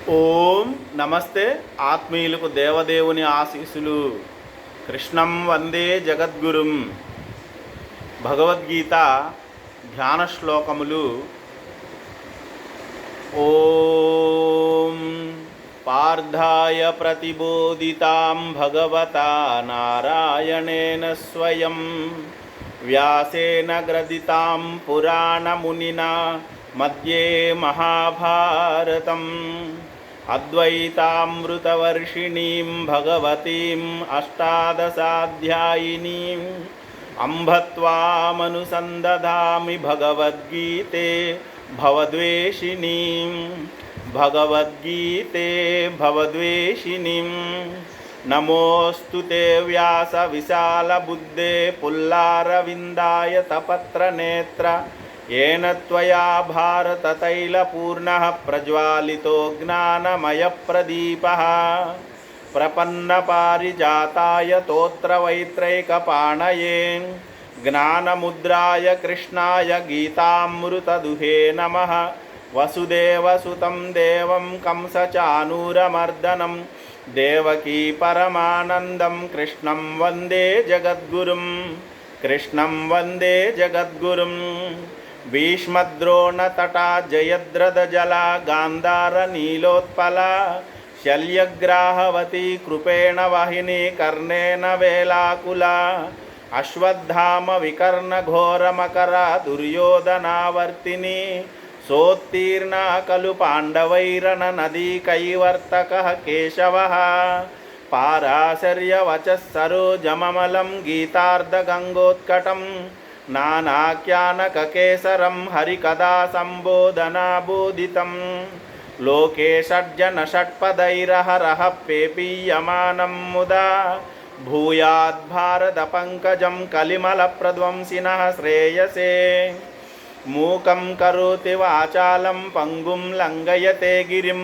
ఓం నమస్తే. ఆత్మీయులకు దేవదేవుని ఆశీస్సులు. కృష్ణం వందే జగద్గురుం. భగవద్గీత ధ్యాన శ్లోకములు. ఓం పార్థాయ ప్రతిబోధితాం భగవతా నారాయణేన స్వయం వ్యాసేన గ్రథితాం పురాణమునినా మధ్యే మహాభారతం అద్వైతామృతవర్షిణీం భగవతీం అష్టాదశాధ్యాయినీం అంబత్వామనుసందధామి భగవద్గీతే భగవద్గీతే భవద్వేషిణీం నమోऽस्तु ते వ్యాస విశాలబుద్ధే పుల్లారవిందాయ తపత్రనేత్ర येन त्वया भारततैलपूर्णः प्रज्वालितो ज्ञानमयप्रदीपः प्रपन्नपारिजाताय तोत्रवैत्रैकपाणये ज्ञानमुद्राय कृष्णाय गीतामृतदुहे नमः वसुदेवसुतं देवं कंसचानूरमर्दनं देवकी परमानन्दं कृष्णं वन्दे जगद्गुरुं भीष्मद्रोणतटा जयद्रथजला गान्धारनीलोत्पला शल्यग्राहवती कृपेण वाहिनी कर्णेन वेलाकुला अश्वत्थामविकर्णघोरमकरा दुर्योधनावर्तिनी सोत्तीर्णा खलु पाण्डवैरननदी कैवर्तकः केशवः पाराशर्यवचः सरोजममलं गीतार्धगङ्गोत्कटं नानाख्यानककेसरं हरिकदा सम्बोधनाबोधितं लोके षड्जनषट्पदैरहरः पेपीयमानं मुदा भूयाद्भारतपङ्कजं कलिमलप्रध्वंसिनः श्रेयसे मूकं करोति वाचालं पङ्गुं लङ्घयते गिरिं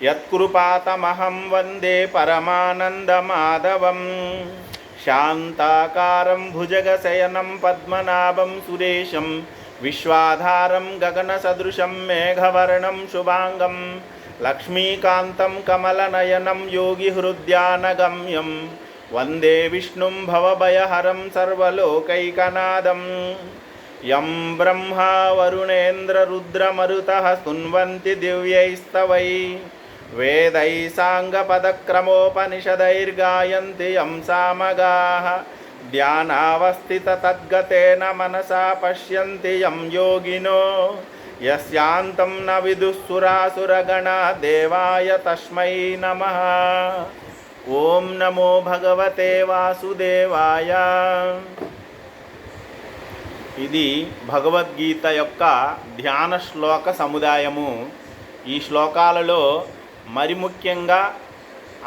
यत्कृपातमहं वन्दे परमानन्दमाधवम् शान्ताकारं भुजगशयनं पद्मनाभं सुरेशं विश्वाधारं गगनसदृशं मेघवर्णं शुभांगं लक्ष्मीकान्तं कमलनयनं योगिहृद्यानगम्यं वन्दे विष्णुं भवभयहरं सर्वलोकैकनाथं यं ब्रह्मा वरुणेन्द्ररुद्रमरुतः स्तुन्वन्ति दिव्यैस्तवैः वेदै साङ्गपदक्रमोपनिषदैर्गायन्ति यं सामगाः ध्यानावस्थिततद्गतेन मनसा पश्यन्ति यं योगिनो यस्यान्तं न विदुःसुरासुरगणा देवाय तस्मै नमः. ఓం నమో భగవతే వాసుదేవాయ. ఇది భగవద్గీత యొక్క ధ్యాన శ్లోక సముదాయము. ఈ శ్లోకాలలో మరి ముఖ్యంగా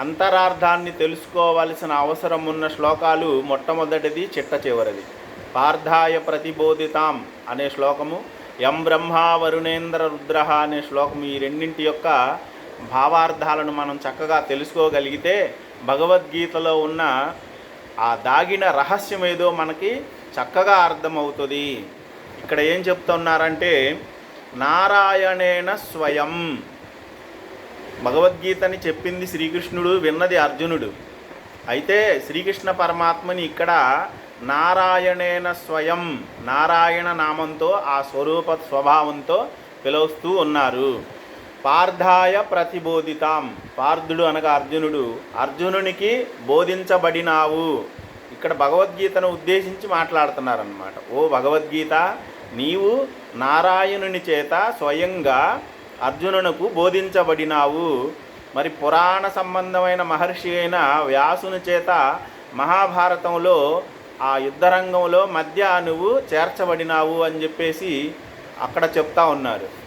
అంతరార్థాన్ని తెలుసుకోవలసిన అవసరం ఉన్న శ్లోకాలు మొట్టమొదటిది చిట్ట చివరిది. పార్థాయ ప్రతిబోధితాం అనే శ్లోకము, యం బ్రహ్మా వరుణేంద్ర రుద్ర అనే శ్లోకము, ఈ రెండింటి యొక్క భావార్థాలను మనం చక్కగా తెలుసుకోగలిగితే భగవద్గీతలో ఉన్న ఆ దాగిన రహస్యం ఏదో మనకి చక్కగా అర్థమవుతుంది. ఇక్కడ ఏం చెప్తున్నారంటే నారాయణేన స్వయం. భగవద్గీతని చెప్పింది శ్రీకృష్ణుడు, విన్నది అర్జునుడు. అయితే శ్రీకృష్ణ పరమాత్మని ఇక్కడ నారాయణేన స్వయం, నారాయణ నామంతో ఆ స్వరూప స్వభావంతో పిలుస్తూ ఉన్నారు. పార్థాయ ప్రతిబోధితాం. పార్థుడు అనగా అర్జునుడు, అర్జునునికి బోధించబడినావు. ఇక్కడ భగవద్గీతను ఉద్దేశించి మాట్లాడుతున్నారన్నమాట. ఓ భగవద్గీత, నీవు నారాయణుని చేత స్వయంగా అర్జునునకు బోధించబడినావు. మరి పురాణ సంబంధమైన మహర్షి అయిన వ్యాసుని చేత మహాభారతంలో ఆ యుద్ధరంగంలో మధ్య నువ్వు చేర్చబడినావు అని చెప్పేసి అక్కడ చెప్తా ఉన్నారు.